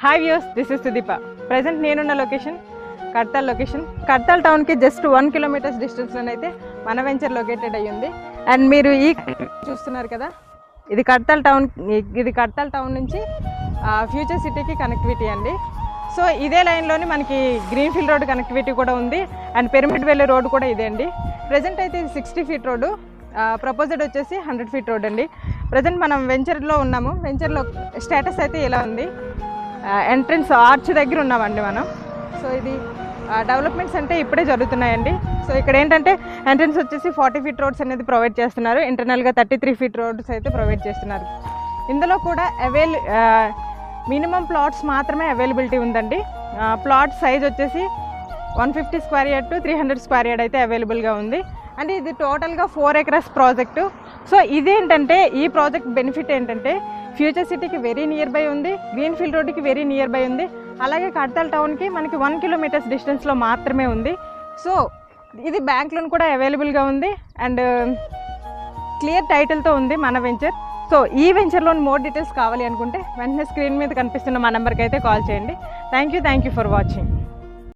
Hi views, this is Sudeepa. Present నేనున్న location Kadthal టౌన్కి just 1 kilometres డిస్టెన్స్లోనైతే మన వెంచర్ లొకేటెడ్ అయ్యింది. అండ్ మీరు ఈ చూస్తున్నారు కదా, ఇది కడ్తాల్ టౌన్ నుంచి ఫ్యూచర్ సిటీకి కనెక్టివిటీ అండి. సో ఇదే లైన్లోని మనకి గ్రీన్ఫీల్డ్ రోడ్ కనెక్టివిటీ కూడా ఉంది. అండ్ పిరమిడ్ వెళ్ళే రోడ్ కూడా ఇదే అండి. ప్రజెంట్ అయితే ఇది 60 ఫీట్ రోడ్డు, ప్రపోజెడ్ వచ్చేసి 100 ఫీట్ రోడ్ అండి. ప్రజెంట్ మనం వెంచర్లో ఉన్నాము. వెంచర్లో స్టేటస్ అయితే ఇలా ఉంది. ఎంట్రన్స్ ఆర్చ్ దగ్గర ఉన్నామండి మనం. సో ఇది డెవలప్మెంట్స్ అంటే ఇప్పుడే జరుగుతున్నాయండి. సో ఇక్కడ ఏంటంటే ఎంట్రన్స్ వచ్చేసి 40 ఫీట్ రోడ్స్ అనేది ప్రొవైడ్ చేస్తున్నారు. ఇంటర్నల్గా 33 ఫీట్ రోడ్స్ అయితే ప్రొవైడ్ చేస్తున్నారు. ఇందులో కూడా మినిమం ప్లాట్స్ మాత్రమే అవైలబిలిటీ ఉందండి. ప్లాట్ సైజ్ వచ్చేసి 150 square yard to 300 square yard అయితే అవైలబుల్గా ఉంది. అండ్ ఇది టోటల్గా 4 ఎకరస్ ప్రాజెక్టు. సో ఇదేంటంటే ఈ ప్రాజెక్ట్ బెనిఫిట్ ఏంటంటే ఫ్యూచర్ సిటీకి వెరీ నియర్ బై ఉంది, గ్రీన్ఫీల్డ్ రోడ్డుకి వెరీ నియర్ బై ఉంది, అలాగే కడ్తాల్ టౌన్కి మనకి 1 కిలోమీటర్స్ డిస్టెన్స్లో మాత్రమే ఉంది. సో ఇది బ్యాంక్ లోన్ కూడా అవైలబుల్గా ఉంది అండ్ క్లియర్ టైటిల్తో ఉంది మన వెంచర్. సో ఈ వెంచర్లోని మోర్ డీటెయిల్స్ కావాలి అనుకుంటే వెంటనే స్క్రీన్ మీద కనిపిస్తున్న మా నెంబర్కి అయితే కాల్ చేయండి. Thank you for watching.